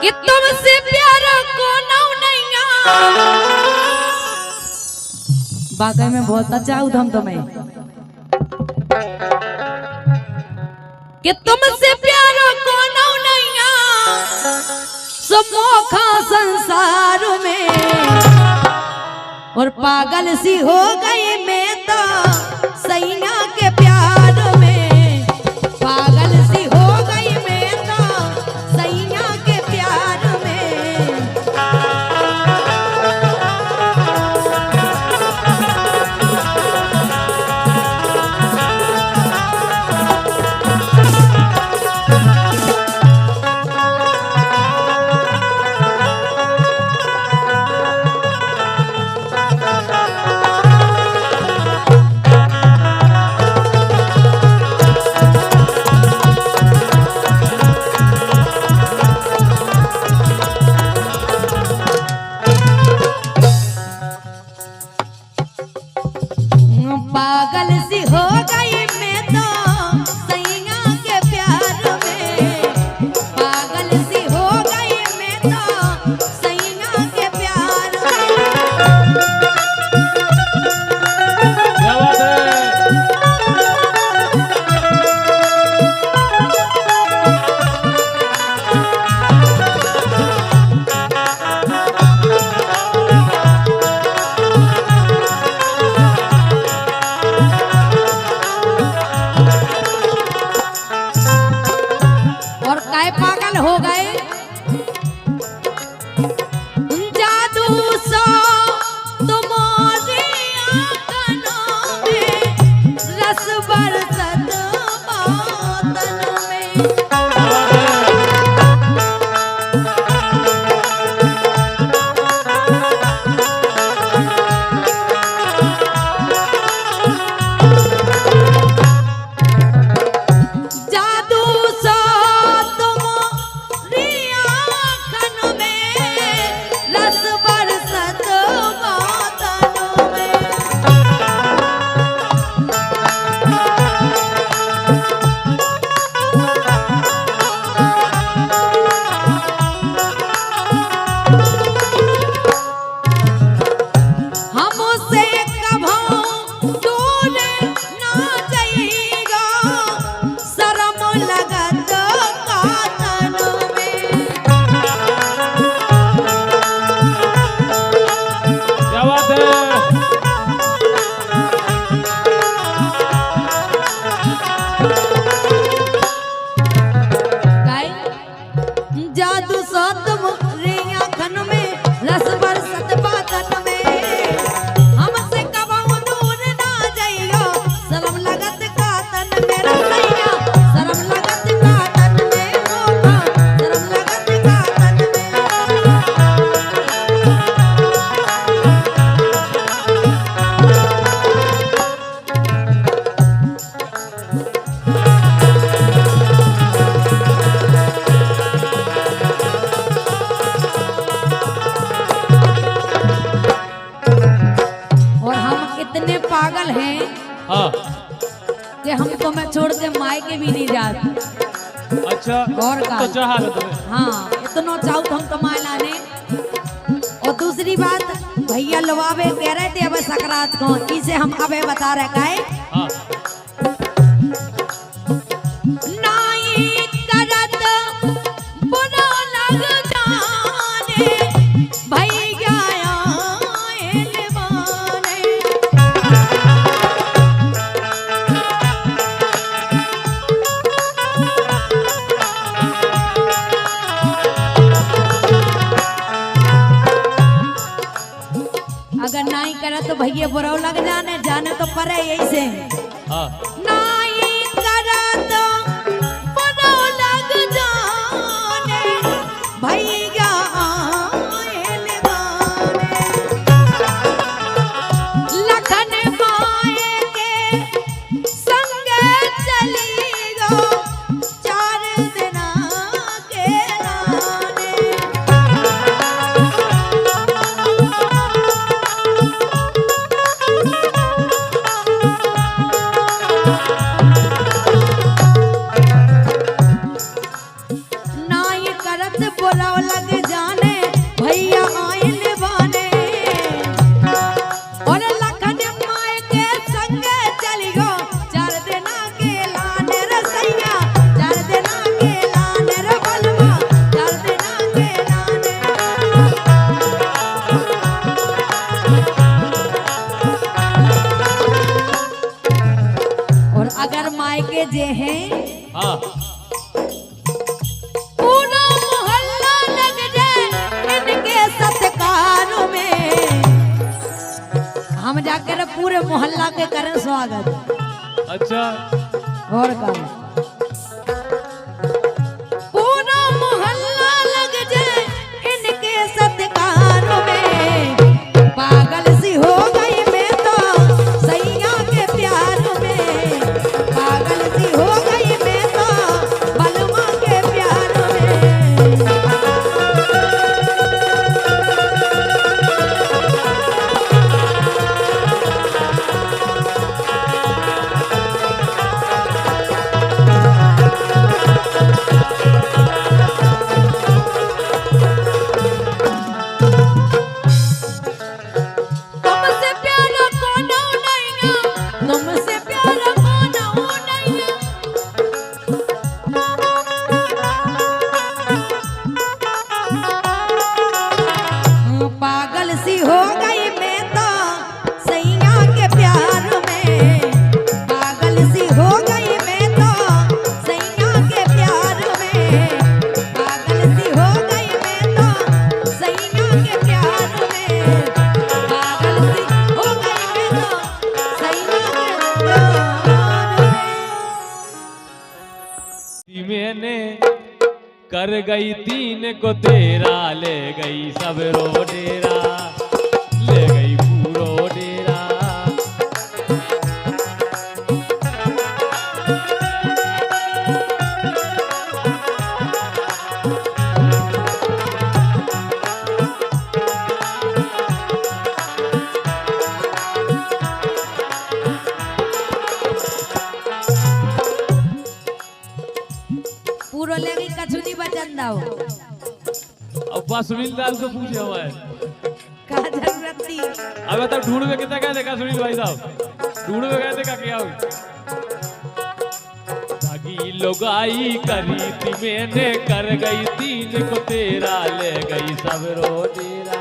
कि तुमसे प्यार को नैया बाकी में बहुत अच्छा उधम तुम्हें कि तुमसे प्यार को नैया सुमोखा संसार में और पागल सी हो गई मैं तो सैया के प्यार में पागल सी हो गई मैं तो सैया के प्यार में पागल सी हो गई मैं तो सैया के प्यार में पागल सी हो गई मैं तो सैया के प्यार में क्या बात है। और काय पागल हो गए जादू सो तुम्हारी आंखों में रस बरसत बादल में जादू सो तुम्हारी आंखों में रस बरसत बादल में हमसे कभो दूर ना जाइएगा शर्म लगत कातन में क्या बात है। काय जादू सो तुम्हारी आंखों में रस बरसत बादल में हमसे कबहू दूर ना जाइयो शर्म लगत कातन में रसैया शर्म लगत कातन में मोखा शर्म लगत कातन में और हम इतने पागल हैं हाँ कि हम तो मैं छोड़ के मायके भी नहीं जाते अच्छा और का तो चढ़ा दो तुम्हें। हाँ इतना चाहूँ तो हम कमाए लाने और दूसरी बात भैया लवावे कह रहे थे अब सकरात को इसे हम अबे बता रहे काहे हाँ नाई करत बुरा लग जाने भैया आएल बाने अगर नाई करे तो भैया बुरा लग जाने जाने तो परे यही से हाँ नाई करे तो बुरा लग जाने भैया आएल बाने लखन माए के संग चली गो 4 दिना के राने नाई करत बोलाव लग पूरे मोहल्ला के करें स्वागत। अच्छा और का पूरा मोहल्ला लग जाए इनके सत्कार में। पागल सी हो गई मैं तो सैया के प्यार में। पागल सी हो गई मैं तो बलमा के प्यार में। तुमसे प्यारा कोनो नैया, तुमसे प्यारा कोनो नैया। पागल सी हो गई मैं तो सैया के प्यार में। पागल सी हो गई मैं तो सैया के प्यार में। पागल सी हो गई मैं तो सैया के प्यार में। पागल सी हो गई मैं तो सैया के प्यार में। मैंने कर गई तीन को तेरा, ले गई सब रो डेरा, ले गई पूरो डेरा। पूरो लेगी कछुनी बचन दाओ। अब बात सुनील दाल से पूछे हमारे, का जरूरत थी? अब बता ढूंढ में कितना गए थे का सुनील भाई साहब, ढूंढ में गए थे का क्या हुई? भागी लोगाई करी थी मैंने, कर गई तीन को तेरा, ले गई सब रो डेरा,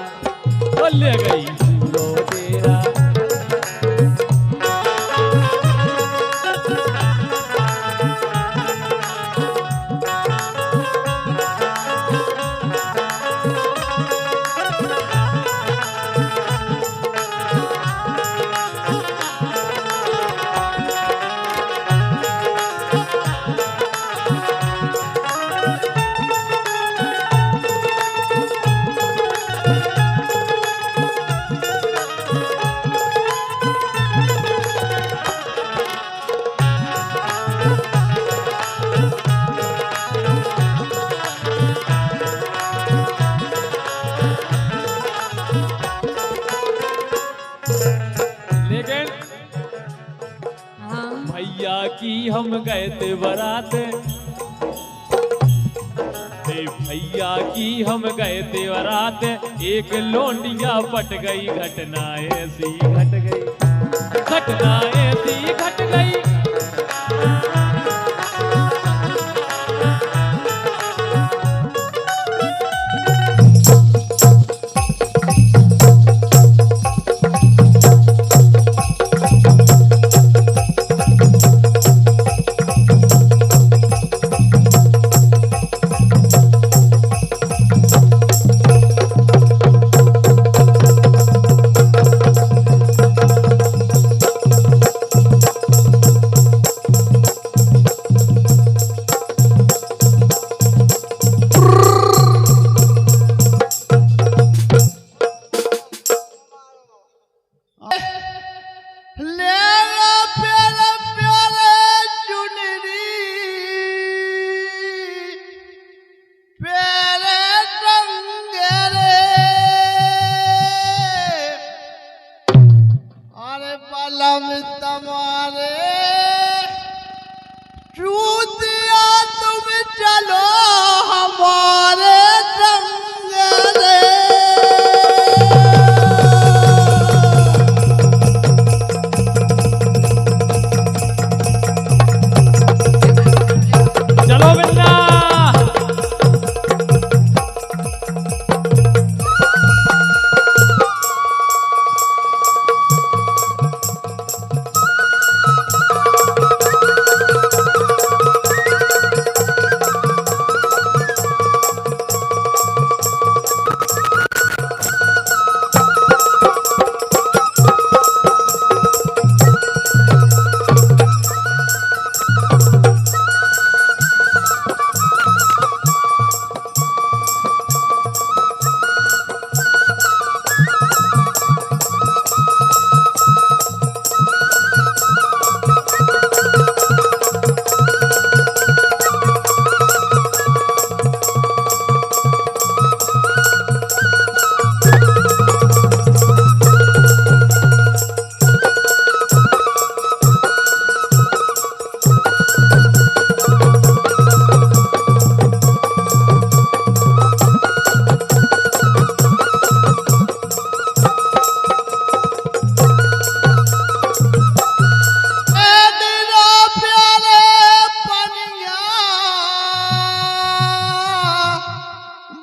ओ ले गई पूरो डेरा। लेकिन हाँ भैया की हम गए थे बारात, भैया की हम गए थे बारात, एक लोंडिया पट गई, घटना ऐसी घट गई, घटना ऐसी घट गई।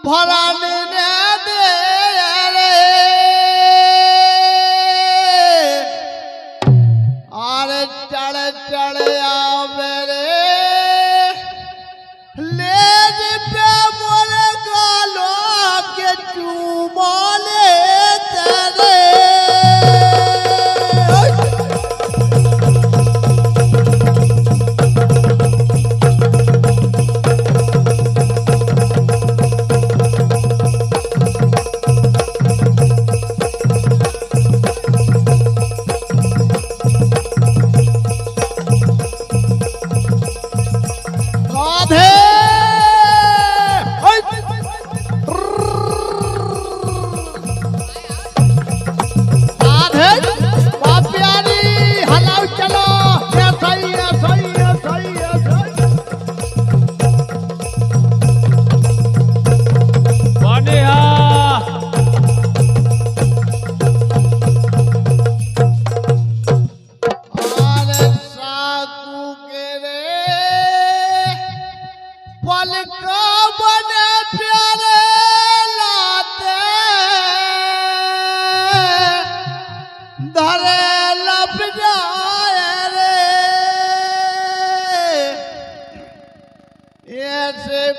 भराने दे रे अरे चढ़ चढ़ आवे रे लेज पे मोरे गालो के चूमा ले तेरे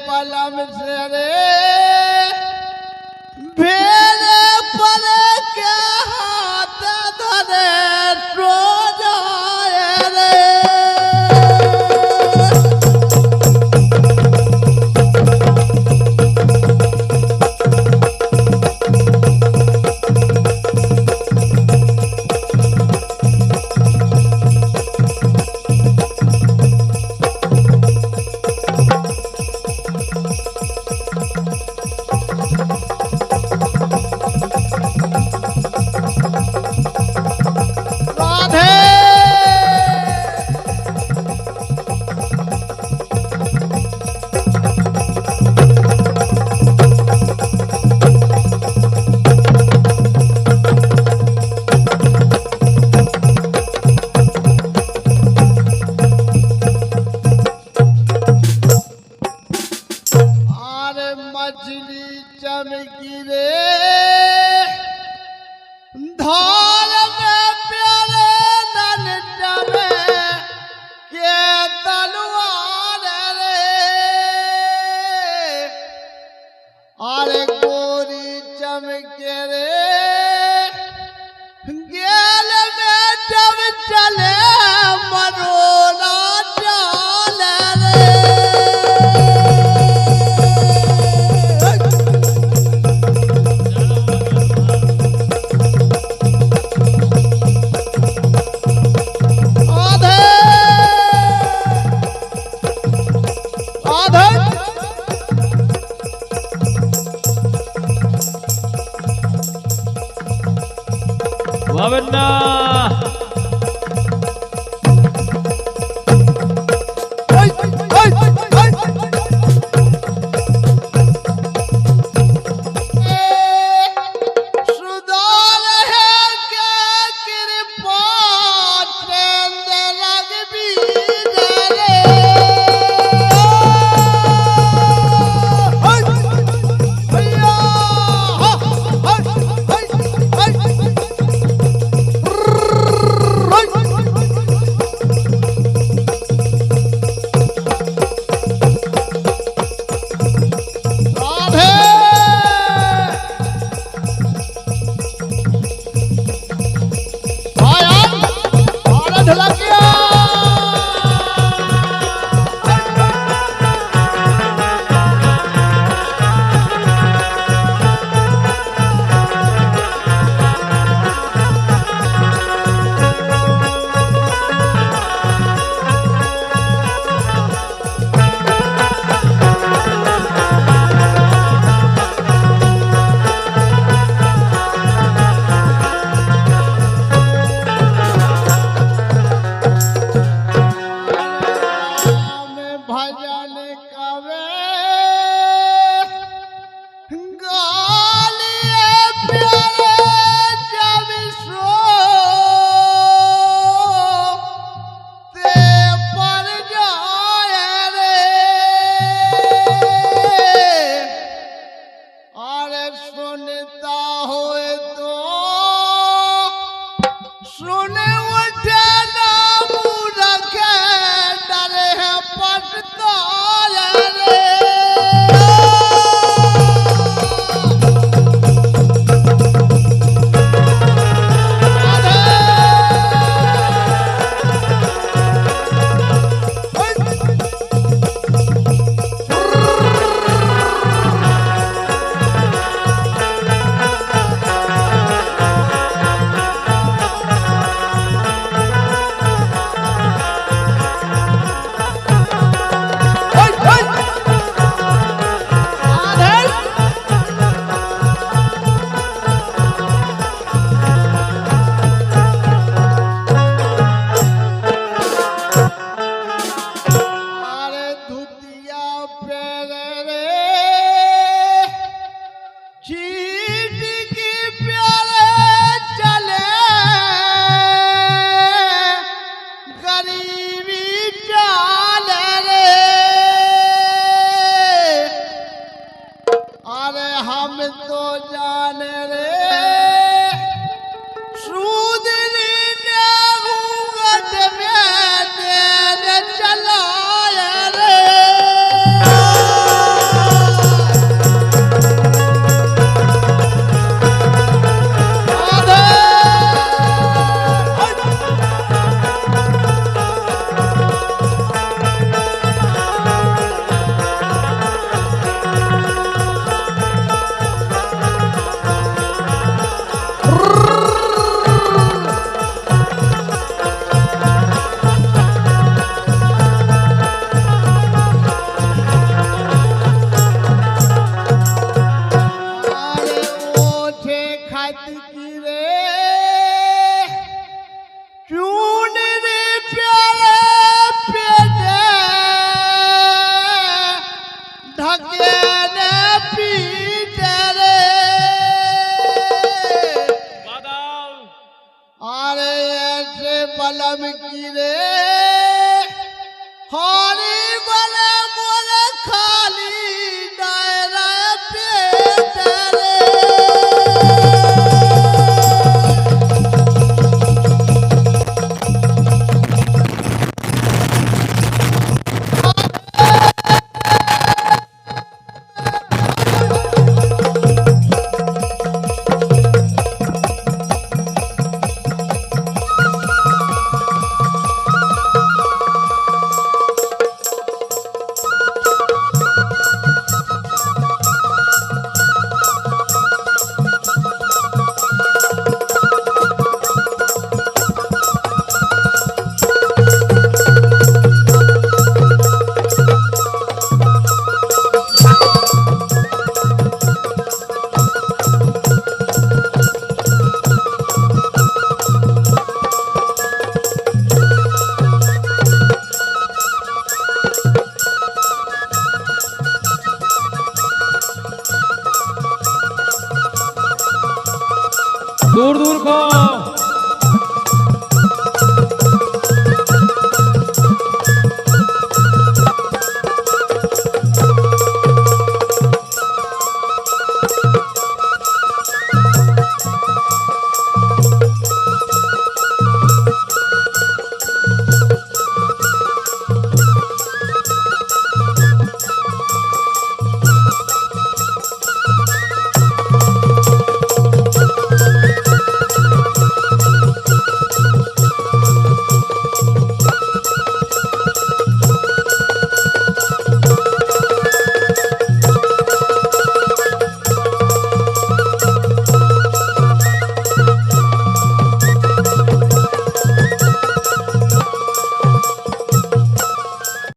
पलम से रे भेरे पर के हाथ धरे सो जाए रे मछली चमकी रे धार में प्यारे नलटा में के तलवार रे अरे गोरी चमके रे गेल में जब चले मनोला चाल रे वरना अरे हम तो जाने रे सूदनी ने घूंघट में तेरे चलाए रे बलम की रे हरी बल मोर खाली दायरा पेट रे दूर दूर को